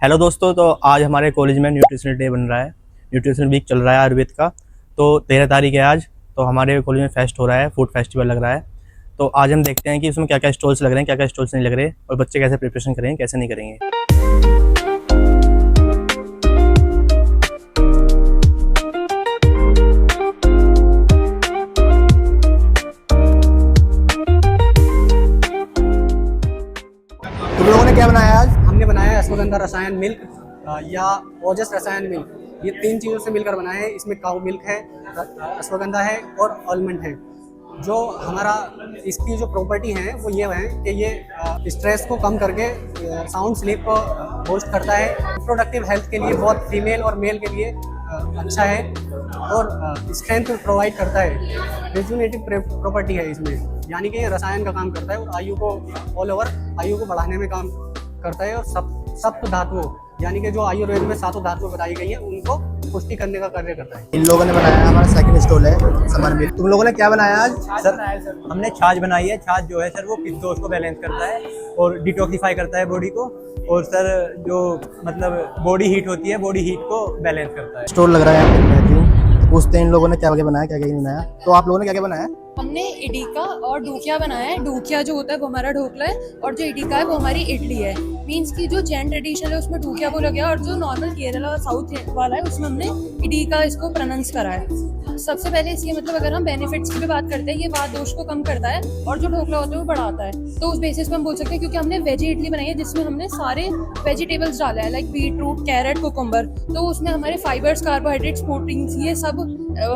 Hello दोस्तों, तो आज हमारे कॉलेज में न्यूट्रिशनल डे बन रहा है। न्यूट्रिशनल वीक चल रहा है आयुर्वेद का। तो 13 तारीख है आज। तो हमारे कॉलेज में फेस्ट हो रहा है, फूड फेस्टिवल लग रहा है। तो आज हम देखते हैं कि उसमें क्या क्या स्टॉल्स लग रहे हैं, क्या क्या स्टॉल्स नहीं लग रहे, और बच्चे कैसे प्रिपरेशन करेंगे, कैसे नहीं करेंगे। तुम लोगों ने क्या बनाया आज? हमने बनाया है अश्वगंधा रसायन मिल्क या ओजस रसायन मिल्क। ये 3 चीज़ों से मिलकर बना है। इसमें काऊ मिल्क है, अश्वगंधा है और आलमंड है। जो हमारा इसकी जो प्रॉपर्टी है वो ये है कि ये स्ट्रेस को कम करके साउंड स्लीप को बूस्ट करता है। रिप्रोडक्टिव हेल्थ के लिए बहुत फीमेल और मेल के लिए अच्छा है और स्ट्रेंथ प्रोवाइड करता है। रिजुनेटिव प्रॉपर्टी है इसमें, यानी कि ये रसायन का काम करता है और आयु को ऑल ओवर आयु को बढ़ाने में काम करता है। और सप्त धातुओं यानी कि जो आयुर्वेद में 7 धातुएं बताई गई हैं उनको पुष्टि करने का कार्य करता है। इन लोगों ने बनाया, हमारा सेकंड स्टॉल है समर मिल। तुम लोगों ने क्या बनाया आज? सर हमने छाछ बनाई है। छाछ जो है सर वो पित्त दोष को बैलेंस करता है और डिटॉक्सिफाई करता है बॉडी को। और सर जो मतलब बॉडी हीट होती है, बॉडी हीट को बैलेंस करता है। स्टॉल लग रहा है यहाँ पे। पूछते हैं इन लोगों ने क्या क्या बनाया, क्या क्या नहीं बनाया। तो आप लोगों ने क्या क्या बनाया? हमने इडीका और डूकिया बनाया है। डूकिया जो होता है वो हमारा ढोकला है और जो इडीका है वो हमारी इडली है। मीन्स की जो जैन ट्रेडिशनल है उसमें डूकिया बोला गया और जो नॉर्मल केरला और साउथ वाला है उसमें हमने इडीका इसको प्रोनाउंस करा है। सबसे पहले इसके मतलब अगर हम बेनिफिट्स की भी बात करते हैं, ये वात दोष को कम करता है और जो ढोकला होता है वो बढ़ाता है। तो उस बेसिस पे हम बोल सकते हैं, क्योंकि हमने वेजी इडली बनाई है जिसमें हमने सारे वेजिटेबल्स डाला है, like beetroot, carrot, cucumber. तो उसमें हमारे फाइबर्स, कार्बोहाइड्रेट्स, प्रोटीन्स ये सब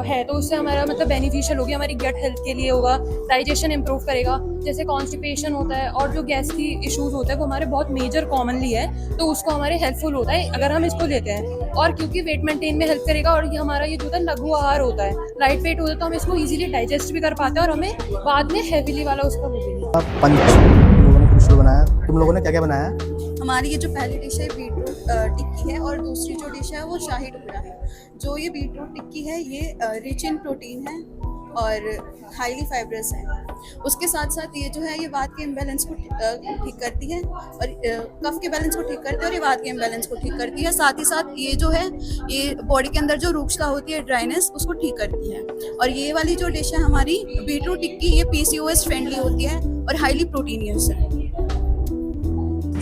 है। तो उससे हमारा मतलब बेनिफिशियल होगी, हमारी गट हेल्थ के लिए होगा, डाइजेशन इंप्रूव करेगा। जैसे कॉन्स्टिपेशन होता है और जो गैस की इश्यूज होता है वो हमारे बहुत मेजर कॉमनली है, तो उसको हमारे हेल्पफुल होता है अगर हम इसको लेते हैं। और क्योंकि वेट मेंटेन में हेल्प करेगा और ये हमारा ये जो होता है लघु आहार होता है, लाइट वेट होता है, तो हम इसको इजीली डाइजेस्ट भी कर पाते हैं और हमें बाद में हैवीली वाला उसका वो भी नहीं। पंच तुम लोगों ने कुछ बनाया। तुम लोगों ने क्या क्या बनाया? हमारी ये जो पहली डिश है बीटरूट टिक्की है और दूसरी जो डिश है वो शाही टुकड़ा है। जो ये बीटरूट टिक्की है ये रिच इन प्रोटीन है और हाईली फाइब्रस है। उसके साथ साथ ये जो है ये वात के इम्बैलेंस को ठीक करती है और कफ के बैलेंस को ठीक करती है और ये वात के इम्बैलेंस को ठीक करती है। साथ ही साथ ये जो है ये बॉडी के अंदर जो रुक्षता होती है, ड्राइनेस, उसको ठीक करती है। और ये वाली जो डिश है हमारी बीटरूट टिक्की, ये PCOS फ्रेंडली होती है और हाईली प्रोटीनियस है।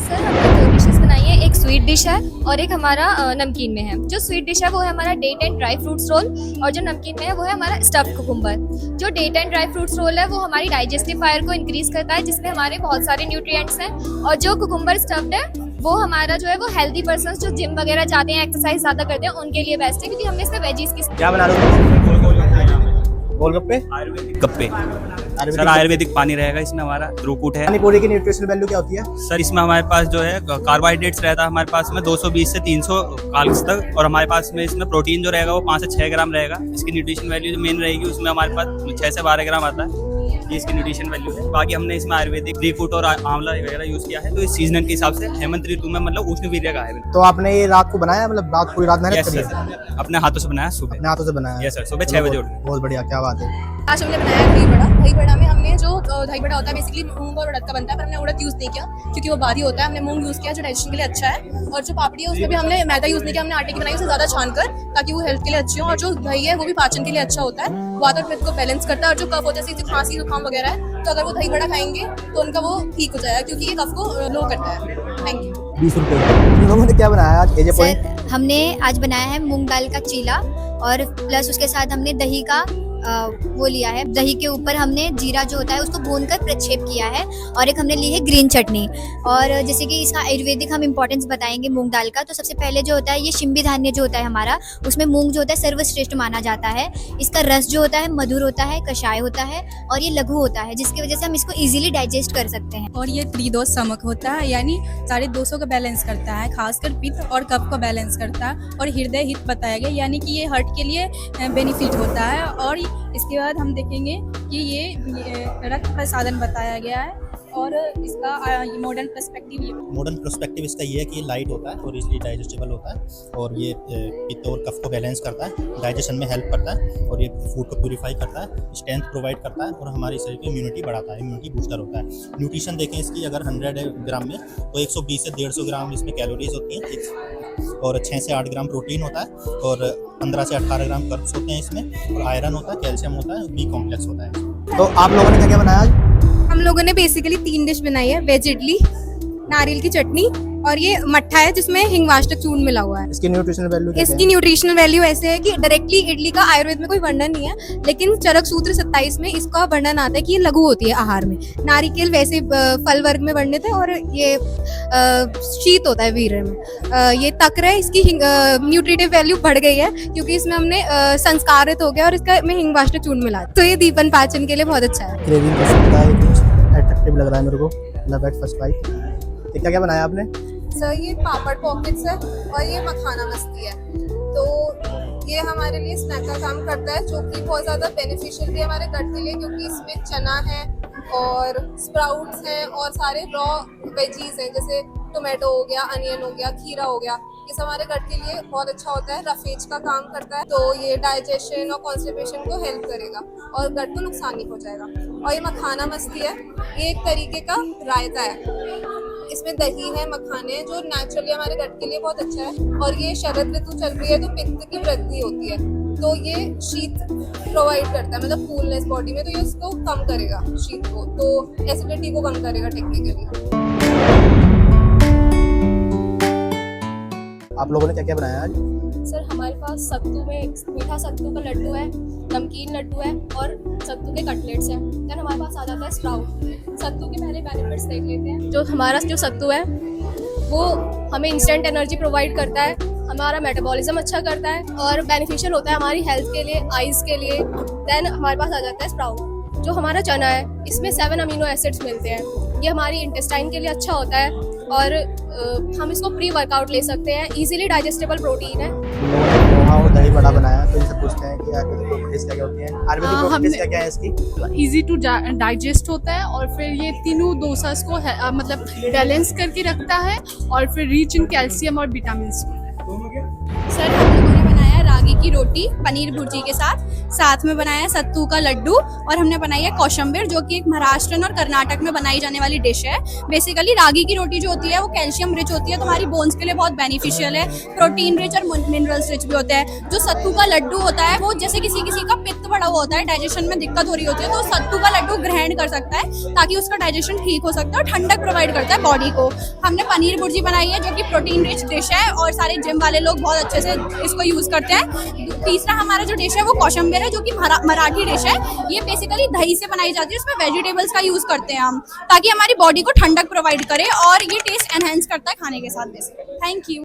सर हमने 2 डिशेस बनाई है, एक स्वीट डिश है और एक हमारा नमकीन में है। जो स्वीट डिश है वो है हमारा date and dry fruits roll और जो नमकीन में है वो है हमारा स्टफ्ड कुकुम्बर। जो date and dry fruits roll है वो हमारी डाइजेस्टिव फायर को इंक्रीज करता है, जिसमें हमारे बहुत सारे न्यूट्रिएंट्स हैं। और जो कुकुम्बर स्टफ्ड है वो हमारा जो है वो हेल्दी पर्सन्स जो जिम वगैरह जाते हैं, एक्सरसाइज ज़्यादा करते हैं, उनके लिए बेस्ट है, क्योंकि हमने इसमें वेजीज की। क्या बना रहे हो? गोलगप्पे, आयुर्वेदिक गप्पे सर। आयुर्वेदिक पानी रहेगा इसमें, हमारा थ्रूपुट है। पानी पूरी की न्यूट्रिशनल वैल्यू क्या होती है? सर इसमें हमारे पास जो है कार्बोहाइड्रेट्स रहता है हमारे पास में 220 से 300 कैलोरीज तक, और हमारे पास में इसमें प्रोटीन जो रहेगा वो 5 से 6 ग्राम रहेगा। इसकी न्यूट्रिशन वैल्यू जो मेन रहेगी उसमें हमारे पास 6 से 12 ग्राम आता है। ये इसकी न्यूट्रिशन वैल्यू है। बाकी हमने इसमें आयुर्वेदिक ड्री फ्रूट और आंवला वगैरह यूज किया है। तो इस सीजन के हिसाब से हेमंत ऋतु में मतलब उष्ण वीर्य का है। तो आपने ये रात को बनाया, मतलब रात पूरी रात मेहनत करी है? अपने हाथों से बनाया, सुबह अपने हाथों से बनाया? यस सर, सुबह 6 बजे उठ। बहुत बढ़िया, क्या बात है। आज हमने बनाया दही बड़ा। दही बड़ा में हमने जो दही बड़ा होता है बेसिकली मूंग और उड़द का बनता है, पर हमने उड़द यूज़ नहीं किया क्योंकि वो भारी होता है। हमने मूंग यूज़ किया जो डाइजेशन के लिए अच्छा है। और जो पापड़ी है उसमें भी हमने मैदा यूज़ नहीं किया, हमने आटे की बनाई, उसे ज़्यादा छानकर, ताकि वो हेल्थ के लिए अच्छी हो। और जो दही है वो भी पाचन के लिए अच्छा होता है, वात और पित्त को बैलेंस करता है। और जो कफ होता है जैसे खांसी, जुकाम वगैरह है, तो अगर वो दही बड़ा खाएंगे तो उनका वो ठीक हो जाएगा, क्योंकि ये कफ को लो करता है। Thank you. 20 रुपये। तुम लोगों ने क्या बनाया आज? एजे पॉइंट। सर हमने आज बनाया है मूंग दाल का चीला और प्लस उसके साथ हमने दही का वो लिया है। दही के ऊपर हमने जीरा जो होता है उसको भूनकर प्रक्षेप किया है और एक हमने ली है ग्रीन चटनी। और जैसे कि इसका आयुर्वेदिक हम इंपॉर्टेंस बताएंगे मूंग दाल का, तो सबसे पहले जो होता है ये शिंबी धान्य जो होता है हमारा, उसमें मूंग जो होता है सर्वश्रेष्ठ माना जाता है। इसका रस जो होता है मधुर होता है, कषाय होता है और ये लघु होता है, जिसकी वजह से हम इसको इजीली डाइजेस्ट कर सकते हैं। और ये त्रिदोष समक होता है, यानी सारे दोषों को बैलेंस करता है, खासकर पित्त और कफ को बैलेंस करता है। और हृदय हित बताया गया, यानी कि ये हार्ट के लिए बेनिफिट होता है। और इसके बाद हम देखेंगे कि ये रक्त प्रसादन बताया गया है। और इसका मॉडर्न पर्सपेक्टिव ये मॉडर्न पर्सपेक्टिव इसका ये है कि ये लाइट होता है और इसलिए डाइजेस्टेबल होता है और ये पित्त और कफ को बैलेंस करता है, डाइजेशन में हेल्प करता है और ये फूड को प्यूरिफाई करता है, स्ट्रेंथ प्रोवाइड करता है और हमारे शरीर की इम्यूनिटी बढ़ाता है, इम्यूनिटी बूस्टर होता है। न्यूट्रिशन देखें इसकी अगर 100 ग्राम में तो 120 से 150 ग्राम इसमें कैलोरीज होती हैं और 6 से 8 ग्राम प्रोटीन होता है और 15 से 18 ग्राम कर्ब्स होते हैं इसमें और आयरन होता है, कैल्शियम होता है, बी कॉम्प्लेक्स होता है। तो आप लोगों ने क्या क्या बनाया आज? हम लोगों ने बेसिकली 3 डिश बनाई है, वेज इडली, नारियल की चटनी और ये मट्ठा है जिसमें हिंगवाष्टक चूर्ण मिला हुआ है। इसकी न्यूट्रिशनल वैल्यू इसकी न्यूट्रिशनल वैल्यू ऐसे है कि डायरेक्टली इडली का आयुर्वेद में कोई वर्णन नहीं है, लेकिन चरक सूत्र 27 में इसका वर्णन आता है कि ये लघु होती है आहार में। नारिकेल वैसे फल वर्ग में वर्णित है और ये शीत होता है वीर्य में। ये तक्र है, इसकी न्यूट्रिटिव वैल्यू बढ़ गई है क्योंकि इसमें हमने संस्कारित हो गया और इसका में हिंगवाष्टक चूर्ण मिला, तो ये दीपन पाचन के लिए बहुत अच्छा है। क्रेविंग कर सकता है, कुछ अट्रैक्टिव लग रहा है मेरे को, लव एट फर्स्ट बाइट। क्या क्या बनाया आपने? सर ये पापड़ पॉकेट्स है और ये मखाना मस्ती है, तो ये हमारे लिए स्नैक का काम करता है जो कि बहुत ज़्यादा बेनिफिशियल भी है हमारे गट के लिए, क्योंकि इसमें चना है और स्प्राउट्स हैं और सारे रॉ वेजीज हैं, जैसे टोमेटो हो गया, अनियन हो गया, खीरा हो गया, ये सब हमारे गट के लिए बहुत अच्छा होता है, रफेज का काम करता है, तो ये डाइजेशन और कॉन्स्टिपेशन को हेल्प करेगा और गट को नुकसान नहीं पहुंचाएगा। और ये मखाना मस्ती है, ये एक तरीके का रायता है, इसमें दही है, मखाने हैं, जो नेचुरली हमारे गट के लिए बहुत अच्छा है। और ये शरद ऋतु चल रही है तो पित्त की वृद्धि होती है, तो ये शीत प्रोवाइड करता है, मतलब कूलनेस बॉडी में, तो ये उसको कम करेगा शीत को, तो एसिडिटी को कम करेगा टेक्निकली। आप लोगों ने क्या क्या बनाया आज? सर हमारे पास सत्तू में मीठा सत्तू का लड्डू है, नमकीन लड्डू है और सत्तू के कटलेट्स हैं। देन हमारे पास आ जाता है स्प्राउट। सत्तू के पहले बेनिफिट्स देख लेते हैं। जो हमारा जो सत्तू है वो हमें इंस्टेंट एनर्जी प्रोवाइड करता है, हमारा मेटाबॉलिज्म अच्छा करता है और बेनिफिशियल होता है हमारी हेल्थ के लिए, आइज़ के लिए। देन हमारे पास आ जाता है स्प्राउट, जो हमारा चना है, इसमें 7 अमीनो एसिड्स मिलते हैं, ये हमारी इंटेस्टाइन के लिए अच्छा होता है और हम इसको प्री वर्कआउट ले सकते हैं, इजीली डाइजेस्टेबल प्रोटीन है। पोहा और दही बड़ा बनाया, तो इनसे पूछते हैं कि आयुर्वेदिक प्रॉपर्टीज क्या क्या होती हैं? आयुर्वेदिक प्रॉपर्टीज क्या क्या है इसकी? इजी टू डाइजेस्ट होता है और फिर ये तीनों डोसास को मतलब बैलेंस करके रखता है और फिर रिच इन कैल्शियम और विटामिन। सर हम लोगों ने बनाया रागी की रोटी पनीर भुर्जी के साथ में बनाया सत्तू का लड्डू और हमने बनाई है कौशंबीर, जो कि एक महाराष्ट्र और कर्नाटक में बनाई जाने वाली डिश है। बेसिकली रागी की रोटी जो होती है वो कैल्शियम रिच होती है, तो हमारी बोन्स के लिए बहुत बेनिफिशियल है, प्रोटीन रिच और मिनरल्स रिच भी होता है। जो सत्तू का लड्डू होता है वो जैसे किसी का पित्त बढ़ा हुआ होता है, डाइजेशन में दिक्कत हो रही होती है, तो सत्तू का लड्डू ग्रहण कर सकता है ताकि उसका डाइजेशन ठीक हो सकता है और ठंडक प्रोवाइड करता है बॉडी को। हमने पनीर भुर्जी बनाई है जो कि प्रोटीन रिच डिश है और सारे जिम वाले लोग बहुत अच्छे से इसको यूज करते हैं। तीसरा हमारा जो डिश है वो कौशंबीर है, जो कि मराठी डिश है। ये बेसिकली दही से बनाई जाती है, उसमें वेजिटेबल्स का यूज करते हैं हम, ताकि हमारी बॉडी को ठंडक प्रोवाइड करे और ये टेस्ट एनहेंस करता है खाने के साथ बेसिकली। Thank you.